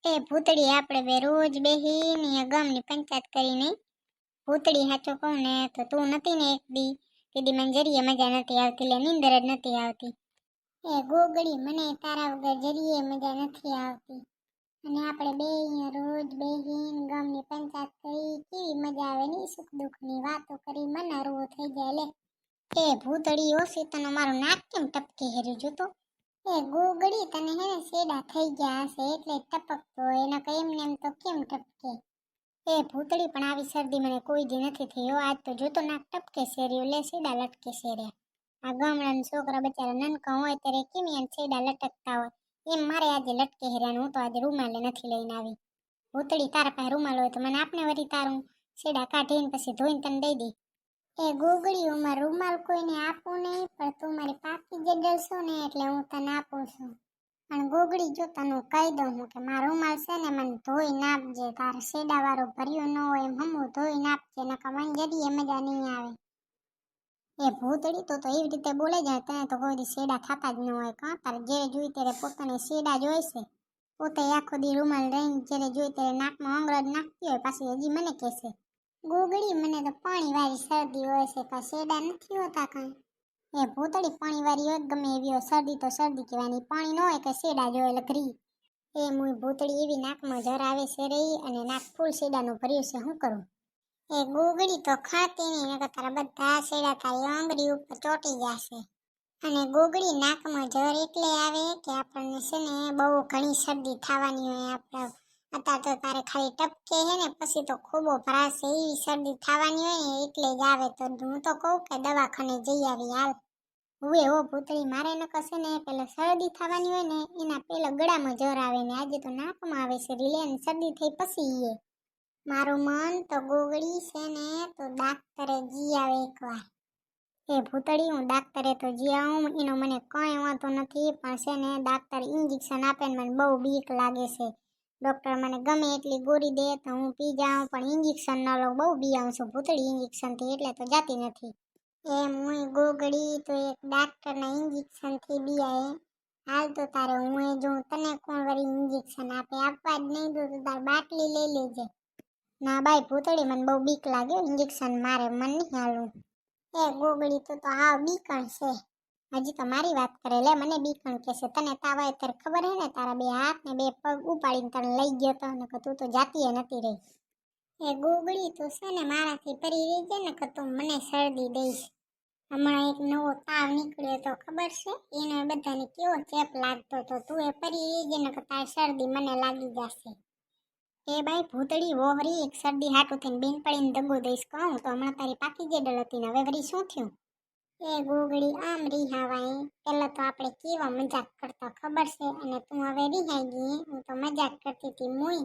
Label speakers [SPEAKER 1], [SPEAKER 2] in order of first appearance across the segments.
[SPEAKER 1] એ ભૂતડી આપણે બે રોજ બેહીને ગામની પંચાયત કરી નહીં. ભૂતડી સાચો કહું ને તો તું નથી ને એક દી કીધી મને જરીએ મજા નથી આવતી, લે નીંદર જ નથી આવતી. એ ગોગડી મને તારા વગર જરીએ મજા નથી આવતી. અને આપણે બે અહીંયા રોજ બેહીને ગામની પંચાયત કરી કેવી મજા આવે ની, સુખ દુઃખની વાતો કરી મને હરવો થઈ જાય. લે એ ભૂતડી ઓછી તને મારું નાક કેમ ટપકી હેર્યું જોતો. એ ગોગડી તને હે ને શેડા થઈ ગયા હશે એટલે ટપકતો હોય, એના કઈ એમને એમ તો કેમ ટપકે. એ ભૂતડી પણ આવી શરદી મને કોઈ દી નથી થઈ હો, આજ તો જોતો નાક ટપકે શેર્યો. લે શેડા લટકે શેર્યા. આ ગામડાના છોકરા બચારા નનકા હોય ત્યારે કેમ એને શેડા લટકતા હોય, એમ મારે આજે લટકે હેર્યા. હું તો આજે રૂમાલે નથી લઈને આવી. ભૂતડી તારા પાસે રૂમાલ હોય તો મને આપને વરી, તારું શેડા કાઢીને પછી ધોઈને તને દઈ દઈ. એ ગોગડીઓમાં રૂમાલ કોઈને આપું નહીં, પણ તું મારી પાકી જડલ છો ને એટલે હું તને આપું છું. પણ ગોગડી જો તને કહી દઉં હું કે મારો રૂમાલ છે ને મને ધોઈ નાપજે, તારે શેડા વાળો ભર્યો ન હોય એમ હમું ધોઈ નાપજે, નકર મને જરીએ મજા નહીં આવે. એ ભૂતડી તો એવી રીતે બોલે જાય, તને તો કોઈ દી શેડા થતા જ ન હોય. કાં તારે જ્યારે જોઈ ત્યારે પોતાને શેડા જ હોય છે. પોતે આખો દી રૂમાલ રહીને જ્યારે જોઈ ત્યારે નાકમાં અંગરજ નાખતી હોય, પાછી હજી મને કહેશે ગોગડી મને તો પાણી વાળી શરદી હોય છે, કાં શેડા નથી હોતા કાંઈ. એ ભૂતડી પાણી વાળી હોય ગમે એવી હોય, શરદી તો શરદી કહેવાની, પાણી ન હોય કે શેડા જ હોય લઘરી. એ મુઈ ભૂતડી એવી નાકમાં જર આવે છે રહી અને નાક ફૂલ શેડાનું ભર્યું છે, શું કરું. એ ગોગડી તો ખાતી નહીં, નકર તારા બધા શેડા તારી આંગળી ઉપર ચોંટી જશે. અને ગોગડી નાકમાં જર એટલે આવે કે આપણને છે ને બહુ ઘણી શરદી થવાની હોય. આપણે અત્યારે તો તારે ખાલી ટપકે હે ને પછી તો ખોબો ભરાશે એવી શરદી થવાની હોય ને એટલે જ આવે. તો હું તો કહું કે દવાખાને જઈ આવી હાલ. હવે હો ભૂતળી મારે ન કશે ને પેલા શરદી થવાની હોય ને એના પેલા ગળામાં જર આવે ને આજે તો નાકમાં આવે છે રીલે, ને શરદી થઈ પછી એ મારું મન તો ગોગડી છે ને તો ડાક્ટરે જી આવે એકવાર. એ ભૂતળી હું ડાક્ટરે તો જી આવું, એનો મને કંઈ વાંધો નથી, પણ છે ને ડાક્ટર ઇન્જેક્શન આપે ને મને બહુ બીક લાગે છે. ડૉક્ટર મને ગમે એટલી ગોળી દે તો હું પી જાઉં, પણ ઇન્જેક્શન ન લઉં, બહુ બી આવું છું ભૂતળી ઇન્જેક્શનથી, એટલે તો જાતી નથી. એ મુઈ ગોગડી તો એક ડાક્ટરના ઇન્જેક્શનથી બી આવે. હાલ તો તારે હું એ જોઉં તને કોણ વળી ઇન્જેક્શન આપે, આપવા જ નહીં દો તો તાર બાટલી લઈ લેજે. ના બાઈ ભૂતળી મને બહુ બીક લાગે ઇન્જેક્શન મારે, મને નહીં હાલવું. એ ગોગડી તો હાવ બીકણ છે, હજી તો મારી વાત કરે. લે મને બીકણ કહેશે, તને તાવ આવે ત્યારે ખબર હે ને તારા બે હાથ ને બે પગ ઉપાડીને તને લઈ ગયો તો, નકર તું તો જાતી નથી રહી. એ ગોગડી તો છે ને મારાથી પરી રહી જાય, નકર તું મને શરદી દઈશ. હમણાં એક નવો તાવ નીકળ્યો તો ખબર છે, એનો બધાને કેવો ચેપ લાગતો તો, તું એ પરી રહી જાય નકર તારી શરદી મને લાગી જશે. એ બાઈ ભૂતળી વોહરી એક શરદી હાટું થઈને બેન પડીને દગો દઈશ કહું તો હમણાં તારી પાકી જેડલ હતી ને હવે વળી શું થયું. એ ગોગડી આમ રીહાવાય, પેલા તો આપણે કેવા મજાક કરતા ખબર છે, અને તું હવે રીહાઈ ગઈ. હું તો મજાક કરતી હતી મુઈ.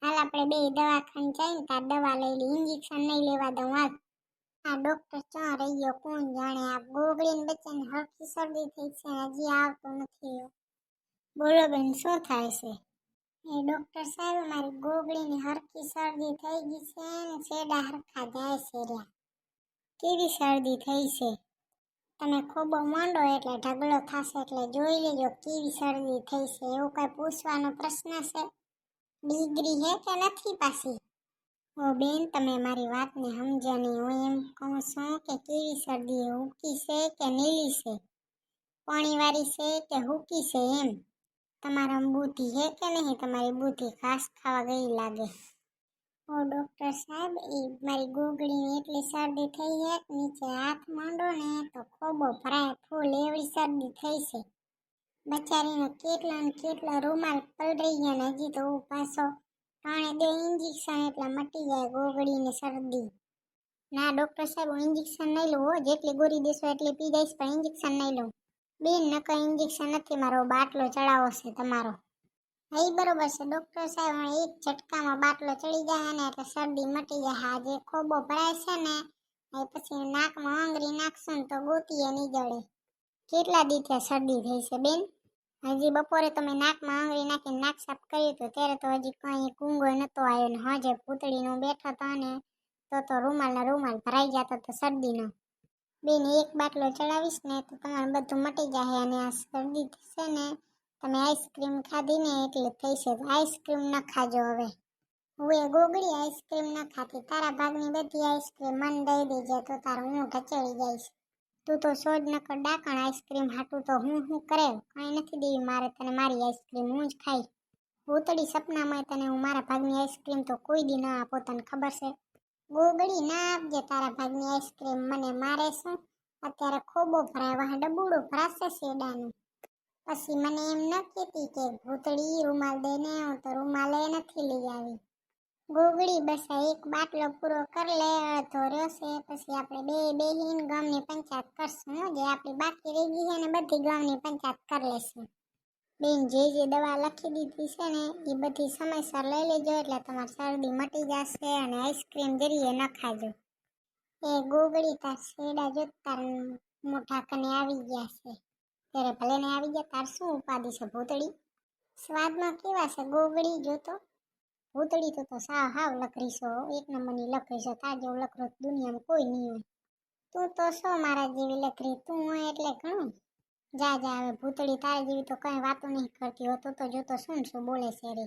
[SPEAKER 1] હાલ આપણે બે દવાખાને જઈને તાર દવા લઈ લી, ઇન્જેક્શન નહીં લેવા દઉં હાલ. આ ડોક્ટર ક્યાં રહી ગયો કોણ જાણે, આ ગોગડીને બચ્ચાને હરખી શરદી થઈ છે હજી આવતો નથી. બોલો બેન શું થાય છે. એ ડોક્ટર સાહેબ મારી ગોગડીની હરખી શરદી થઈ ગઈ છે ને શેડા હરખા જાય છે રહ્યા. કેવી શરદી થઈ છે, તમે ખોબો માંડો એટલે ઢગલો થશે એટલે જોઈ લેજો કેવી શરદી થઈ છે. એવું કઈ પૂછવાનો પ્રશ્ન છે, ડિગ્રી હે કે નથી પાછી. ઓ બેન તમે મારી વાતને સમજ્યા નહીં, હું એમ કહું છું કે કેવી શરદી, હુકી છે કે નીલી છે, પાણીવાળી છે કે હુકી છે એમ. તમારા બુદ્ધિ હે કે નહીં, તમારી બુદ્ધિ ઘાસ ખાવા ગઈ લાગે. ઓ ડોક્ટર સાહેબ એ મારી ગોગડીની એટલી શરદી થઈ હે કે નીચે હાથ માંડો ને તો ખોબો ભરાય ફૂલ એવડી શરદી થઈ છે. બચારીનો કેટલા ને કેટલા રૂમાલ પલળી ગયા ને હજી તો પાછો ટાણે દે ઇન્જેક્શન એટલે મટી જાય ગોગડીની શરદી. ના ડોક્ટર સાહેબ હું ઇન્જેક્શન નહીં લઉં હો, જેટલી ગોળી દેશો એટલી પી જઈશ પણ ઇન્જેક્શન નહીં લઉં. બેન નકર ઇન્જેક્શન નથી, મારો બાટલો ચડાવો છે તમારો. હા બરોબર છે ડોક્ટર સાહેબ, એક ઝટકામાં બાટલો ચડી જાય ને એટલે શરદી મટી જાય. આ જે ખોબો ભરાય છે ને એ પછી નાકમાં આંગળી નાખશું ને તો ગોતીએ નહીં જડે. કેટલા દી થયા શરદી થઈ છે બેન? હજી બપોરે તમે નાકમાં આંગળી નાખીને નાક સાફ કર્યું હતું ત્યારે તો હજી કંઈ કુંગો નહોતો આવ્યો ને હજે પૂતળીનો બેઠો હતો ને તો રૂમાલના રૂમાલ ભરાઈ જતો તો શરદીનો. બેન એક બાટલો ચડાવીશ ને તો તમારું બધું મટી જાય, અને આ શરદી છે ને તમે આઈસ્ક્રીમ ખાધી ને એટલે થઈ છે. આઈસ્ક્રીમ ન ખાજો હવે. હું એ ગોગડી આઈસ્ક્રીમ ન ખાતી. તારા ભાગની બધી આઈસ્ક્રીમ મન દઈ દેજે તો તારું ઊંઘ ઢચેડી જઈશ. તું તો સોજ નકર ડાકણ આઈસ્ક્રીમ હાટું તો હું કરે કઈ નથી દેવી મારે તને મારી આઈસ્ક્રીમ હું જ ખાઈ. ભૂતડી સપનામાં તને હું મારા ભાગની આઈસ્ક્રીમ તો કોઈ દી ના આપો તને ખબર છે. ગોગડી ના આપજે તારા ભાગની આઈસ્ક્રીમ મને મારે શું અત્યારે ખોબો ભરાય વાહ ડબુડો ભરાશે શેડાનું. પછી મને એમ ન કહેતી કે ભૂતડી રૂમાલ દે ને હું તો રૂમાલે નથી લઈ આવી. ગોગડી બસ એક બાટલો પૂરો કર લે અડધો રહ્યો છે પછી આપણે બેહીન ગામની પંચાયત કરશું જે આપણી બાકી રહી ગઈ છે ને બધી ગામની પંચાયત કરી લેશું. બેન જે દવા લખી દીધી છે ને એ બધી સમયસર લઈ લેજો એટલે તમારી શરદી મટી જશે અને આઈસ્ક્રીમ જરીએ ન ખાજો. એ ગોગડી તાર શેડા જો તાર મોઢા કને આવી ગયા છે ત્યારે ભલે ને આવી ગયા તાર શું ઉપાધિ છે ભૂતડી. સ્વાદમાં કેવા છે ગોગડી જોતો. ભૂતડી તો સાવ હાવ લખરીશો એક નંબરની લખરીશો તાર જેવું લખરો દુનિયામાં કોઈ નહીં હોય. તું તો શું મારા જેવી લખરી તું હોય એટલે ઘણું. જા હવે ભૂતડી તારી જેવી તો કઈ વાતો નહીં કરતી હોતો તો જોતો શું બોલે છે રે.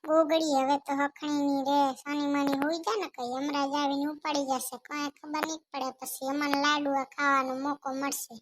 [SPEAKER 1] ગોગડી હવે તો હખણીની રે સાની માની હોઈ જા ને કઈ હમણાં જ આવીને ઉપાડી જશે કઈ ખબર નહીં પડે પછી અમને લાડુઆ ખાવાનો મોકો મળશે.